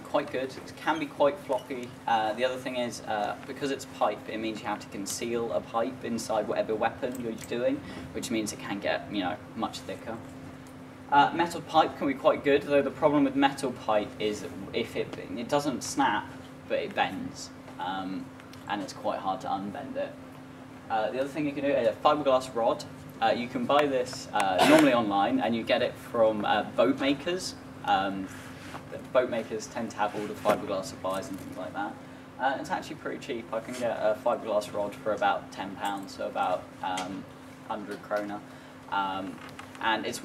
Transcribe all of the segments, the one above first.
quite good. It can be quite floppy. The other thing is, because it's pipe, it means you have to conceal a pipe inside whatever weapon you're doing, which means it can get, much thicker. Metal pipe can be quite good, though the problem with metal pipe is if it doesn't snap, but it bends, and it's quite hard to unbend it. The other thing you can do is a fiberglass rod. You can buy this normally online, and you get it from boat makers. Boat makers tend to have all the fiberglass supplies and things like that. It's actually pretty cheap. I can get a fiberglass rod for about £10, so about 100 kroner. And it's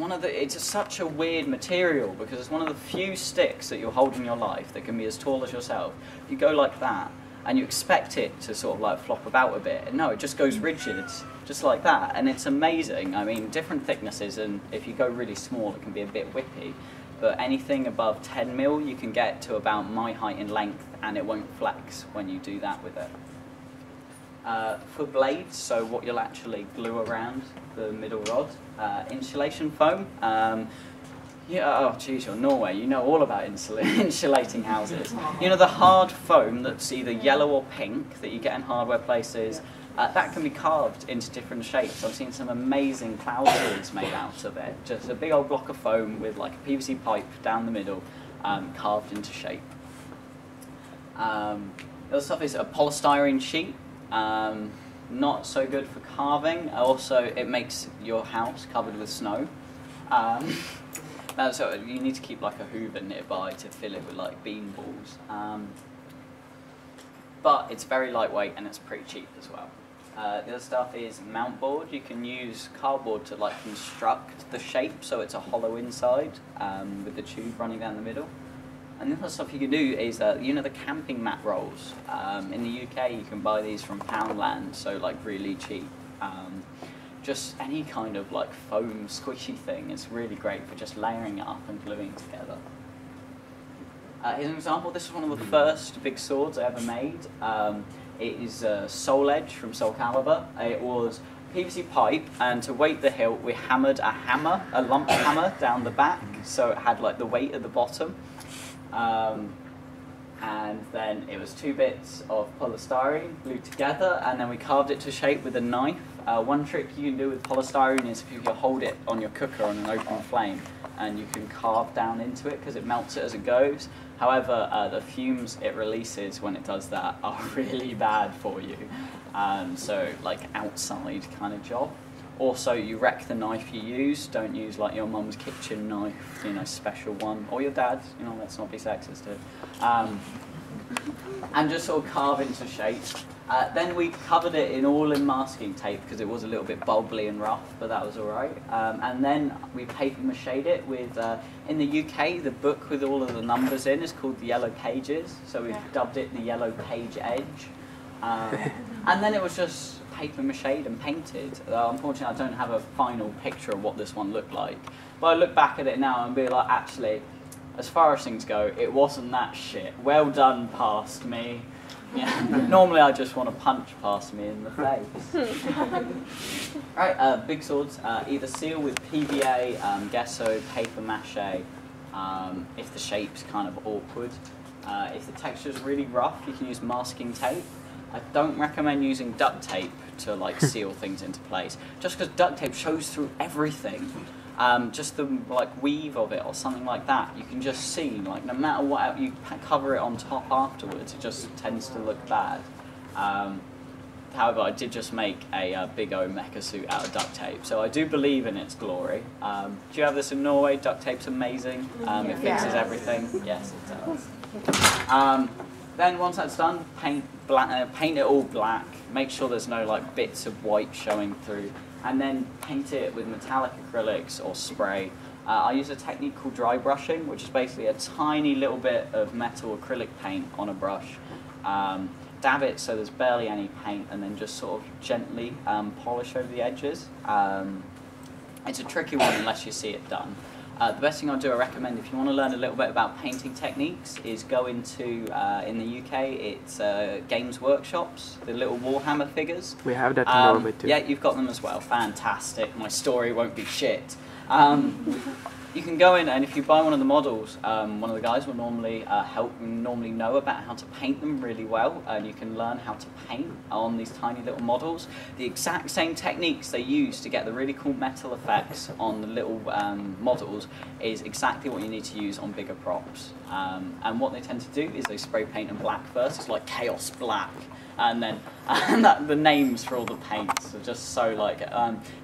such a weird material because it's one of the few sticks that you'll hold in your life that can be as tall as yourself. You go like that, and you expect it to sort of like flop about a bit, and no, it just goes rigid, just like that, and it's amazing. I mean, different thicknesses, and if you go really small, it can be a bit whippy, but anything above 10 mil, you can get to about my height in length, and it won't flex when you do that with it. For blades, so what you'll actually glue around the middle rod, insulation foam. Oh geez, you're Norway, you know all about insulating houses. You know the hard foam that's either yellow or pink that you get in hardware places, that can be carved into different shapes. I've seen some amazing cloud balls made out of it. Just a big old block of foam with like a PVC pipe down the middle, carved into shape. The other stuff is a polystyrene sheet. Not so good for carving. Also, it makes your house covered with snow. So you need to keep like a hoover nearby to fill it with like bean balls. But it's very lightweight and it's pretty cheap as well. The other stuff is mount board. You can use cardboard to like construct the shape so it's a hollow inside with the tube running down the middle. And the other stuff you can do is, the camping mat rolls. In the UK, you can buy these from Poundland, so like really cheap. Just any kind of like foam squishy thing is really great for just layering it up and gluing together. Here's an example. This is one of the first big swords I ever made. It is Soul Edge from Soul Calibur. It was PVC pipe, and to weight the hilt, we hammered a lump hammer down the back, so it had like the weight at the bottom. And then it was 2 bits of polystyrene glued together, and then we carved it to shape with a knife. One trick you can do with polystyrene is if you can hold it on your cooker on an open flame, and you can carve down into it because it melts it as it goes. However, the fumes it releases when it does that are really bad for you. So like outside kind of job. Also, you wreck the knife you use. Don't use like your mum's kitchen knife, special one, or your dad's. Let's not be sexist here. And just sort of carve into shape. Then we covered it in masking tape because it was a little bit bubbly and rough, but that was all right. And then we paper machéed it with, in the UK, the book with all of the numbers in is called the Yellow Pages, so we've dubbed it the Yellow Page Edge. And then it was just paper machéed and painted. Unfortunately, I don't have a final picture of what this one looked like. But I look back at it now and be like, actually, as far as things go, it wasn't that shit. Well done, past me. Yeah. Normally, I just want to punch past me in the face. Right, big swords, either seal with PVA, gesso, paper mache, if the shape's kind of awkward. If the texture's really rough, you can use masking tape. I don't recommend using duct tape to like seal things into place, just because duct tape shows through everything. Just the like weave of it or something like that, you can just see like no matter what you cover it on top afterwards, it just tends to look bad. However, I did just make a big O mecha suit out of duct tape, so I do believe in its glory. Do you have this in Norway? Duct tape's amazing. It fixes everything. Yes, it does. Then once that's done, paint it all black. Make sure there's no like bits of white showing through, and then paint it with metallic acrylics or spray. I use a technique called dry brushing, which is basically a tiny little bit of metal acrylic paint on a brush. Dab it so there's barely any paint, and then just sort of gently polish over the edges. It's a tricky one unless you see it done. The best thing I recommend if you want to learn a little bit about painting techniques is go into, in the UK, it's games workshops, the little Warhammer figures. We have that in Norway too. Yeah, you've got them as well. Fantastic. My story won't be shit. you can go in, and if you buy one of the models, one of the guys will normally normally know about how to paint them really well, and you can learn how to paint on these tiny little models. The exact same techniques they use to get the really cool metal effects on the little models is exactly what you need to use on bigger props. And what they tend to do is they spray paint in black first. It's like Chaos Black. And then the names for all the paints are just so like,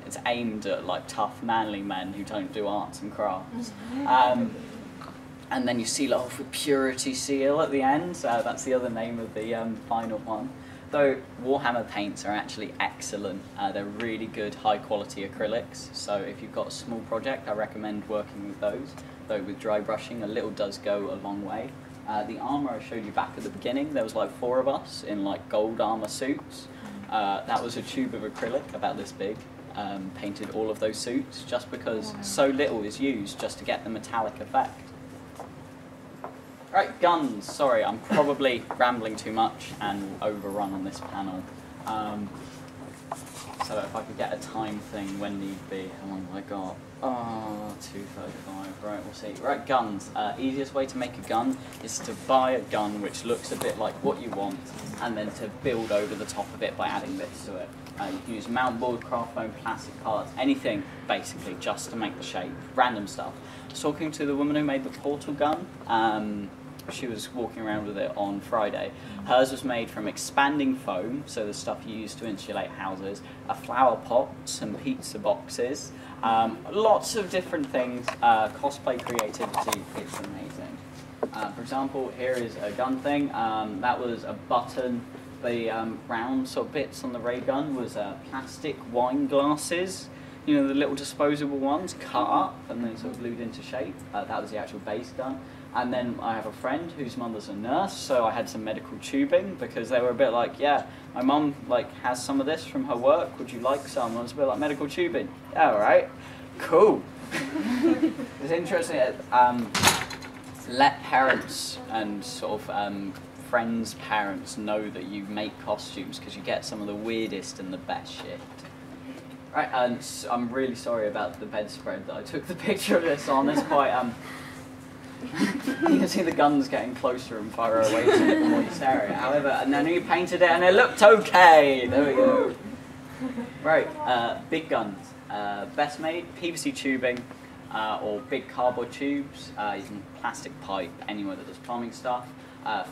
it's aimed at like tough manly men who don't do arts and crafts. And then you seal it off with Purity Seal at the end. That's the other name of the final one. Though Warhammer paints are actually excellent. They're really good high quality acrylics. So if you've got a small project, I recommend working with those. Though with dry brushing, a little does go a long way. The armour I showed you back at the beginning, there was like 4 of us in like gold armour suits. That was a tube of acrylic about this big, painted all of those suits just because so little is used just to get the metallic effect. Right, guns. Sorry, I'm probably rambling too much and will overrun on this panel. So if I could get a time thing when need be, how long have I got? Oh, 2:35, right, we'll see. Right, guns. Easiest way to make a gun is to buy a gun which looks a bit like what you want, and then to build over the top of it by adding bits to it. You can use mount board, craft foam, plastic parts, anything basically just to make the shape, random stuff. I was talking to the woman who made the portal gun. She was walking around with it on Friday. Hers was made from expanding foam, so the stuff you use to insulate houses, a flower pot, some pizza boxes, lots of different things. Cosplay creativity, it's amazing. For example, here is a gun thing. That was a button. The round sort of bits on the ray gun was plastic wine glasses. You know, the little disposable ones, cut up and then sort of glued into shape. That was the actual base gun. And then I have a friend whose mother's a nurse, so I had some medical tubing because they were a bit like, yeah, my mum like has some of this from her work. Would you like some? I was a bit like, medical tubing. Yeah, all right, cool. It's interesting. Let parents and sort of friends' parents know that you make costumes because you get some of the weirdest and the best shit. Right, and I'm really sorry about the bedspread that I took the picture of this on. It's quite you can see the guns getting closer and farther away from it the more you stare at it. However, and then you painted it and it looked okay. There we go. Right, big guns. Best made PVC tubing or big cardboard tubes. Using plastic pipe anywhere that does plumbing stuff.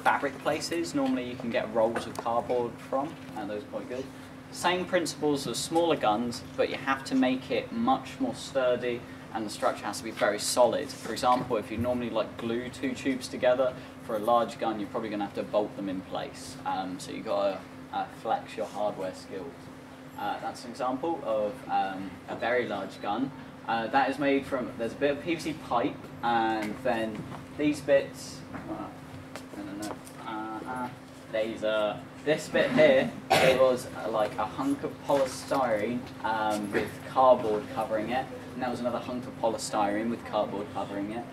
Fabric places. Normally you can get rolls of cardboard from, and those are quite good. Same principles as smaller guns, but you have to make it much more sturdy. And the structure has to be very solid. For example, if you normally like glue 2 tubes together for a large gun, you're probably going to have to bolt them in place. So you've got to flex your hardware skills. That's an example of a very large gun. That is made from, there's a bit of PVC pipe, and then these bits, this bit here, it was like a hunk of polystyrene with cardboard covering it. And that was another hunk of polystyrene with cardboard covering it.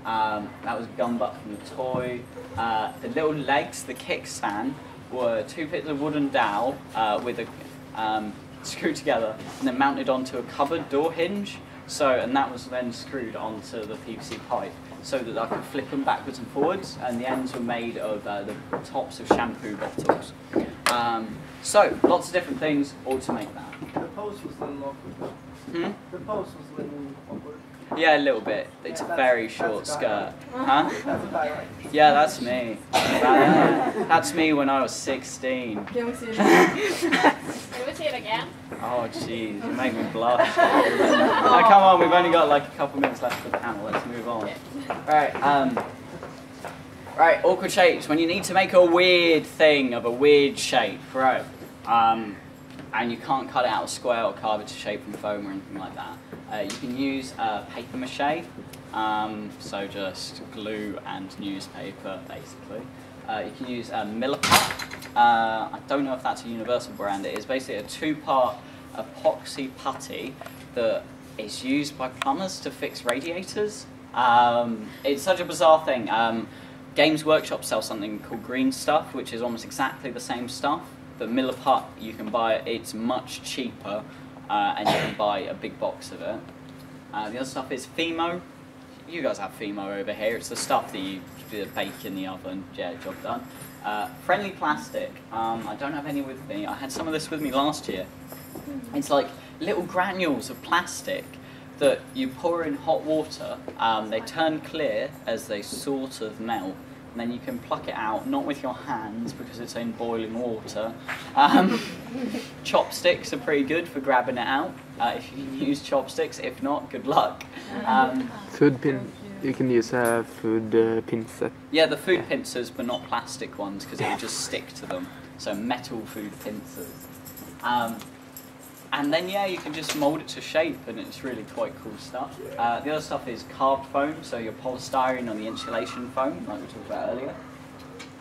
That was a gun butt from the toy. The little legs, the kickstand, were 2 bits of wooden dowel with a screwed together and then mounted onto a cupboard door hinge. And that was then screwed onto the PVC pipe so that I could flip them backwards and forwards. And the ends were made of the tops of shampoo bottles. So lots of different things, all to make that. The post was then awkward. The post was a little awkward. Yeah, a little bit. It's a very short skirt. Huh? That's about right. Yeah, that's me. That's me when I was 16. Can we see it again? Can we see it again? Oh, jeez, you make me blush. Now, come on, we've only got like a couple minutes left for the panel. Let's move on. Right, right, awkward shapes. When you need to make a weird thing of a weird shape, right? And you can't cut it out of square or carve it to shape from foam or anything like that. You can use paper mache, so just glue and newspaper, basically. You can use Milliput. I don't know if that's a universal brand. It is basically a 2-part epoxy putty that is used by plumbers to fix radiators. It's such a bizarre thing. Games Workshop sells something called green stuff, which is almost exactly the same stuff. But Milliput, you can buy it, it's much cheaper, and you can buy a big box of it. The other stuff is Fimo. you guys have Fimo over here. It's the stuff that you bake in the oven. Yeah, job done. Friendly plastic. I don't have any with me. I had some of this with me last year. It's like little granules of plastic that you pour in hot water. They turn clear as they sort of melt. And then you can pluck it out, not with your hands because it's in boiling water. Chopsticks are pretty good for grabbing it out, if you can use chopsticks. If not, good luck. Food pin. You can use a food pincet. Yeah, the food pincers, but not plastic ones because it would just stick to them. So metal food pincers. And then, yeah, you can just mould it to shape, and it's really quite cool stuff. The other stuff is carved foam, so your polystyrene or the insulation foam, like we talked about earlier.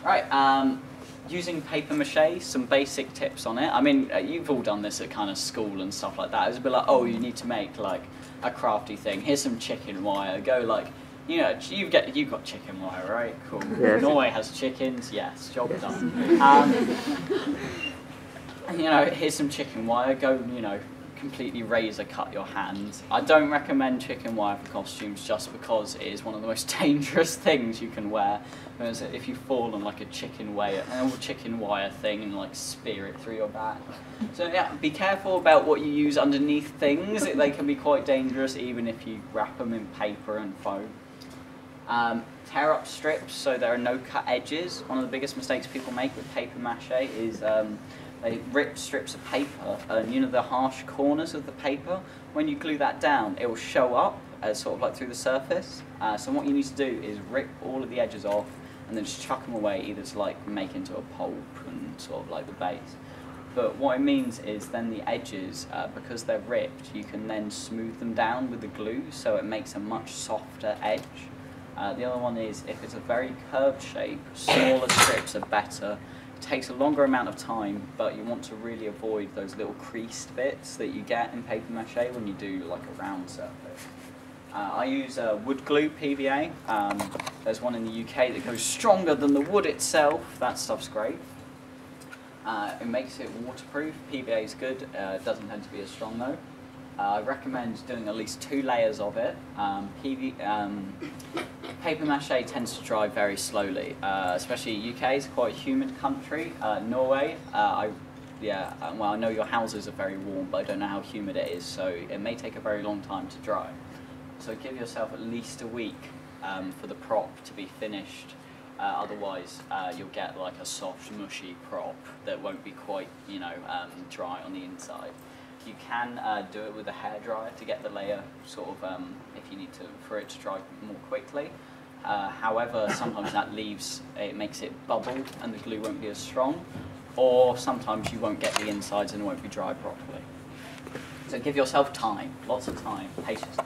Right, using paper mache, some basic tips on it. I mean, you've all done this at kind of school and stuff like that. It was a bit like, oh, you need to make like a crafty thing. Here's some chicken wire. Go like, you know, you've got chicken wire, right? Cool. Yes. Norway has chickens. Yes, job done. You know, here's some chicken wire, go, you know, completely razor cut your hands. I don't recommend chicken wire for costumes just because it is one of the most dangerous things you can wear. Because if you fall on like a chicken wire thing and like spear it through your back. So yeah, be careful about what you use underneath things. They can be quite dangerous even if you wrap them in paper and foam. Tear up strips so there are no cut edges. One of the biggest mistakes people make with paper mache is they rip strips of paper, and you know the harsh corners of the paper, when you glue that down, it will show up as sort of like through the surface. So what you need to do is rip all of the edges off and then just chuck them away, either to like make into a pulp and sort of like the base. But what it means is then the edges, because they're ripped, you can then smooth them down with the glue, so it makes a much softer edge. The other one is if it's a very curved shape, smaller strips are better. It takes a longer amount of time, but you want to really avoid those little creased bits that you get in paper mache when you do like a round surface. I use wood glue, PVA. There's one in the UK that goes stronger than the wood itself. That stuff's great. It makes it waterproof. PVA is good. It doesn't tend to be as strong though. I recommend doing at least 2 layers of it. Paper mache tends to dry very slowly, especially UK is quite a humid country. Norway, well, I know your houses are very warm, but I don't know how humid it is, so it may take a very long time to dry. So give yourself at least a week for the prop to be finished. Otherwise, you'll get like a soft, mushy prop that won't be quite, you know, dry on the inside. You can do it with a hairdryer to get the layer sort of, if you need to, for it to dry more quickly. However, sometimes that it makes it bubble and the glue won't be as strong, or sometimes you won't get the insides and it won't be dry properly. So give yourself time, lots of time, patience.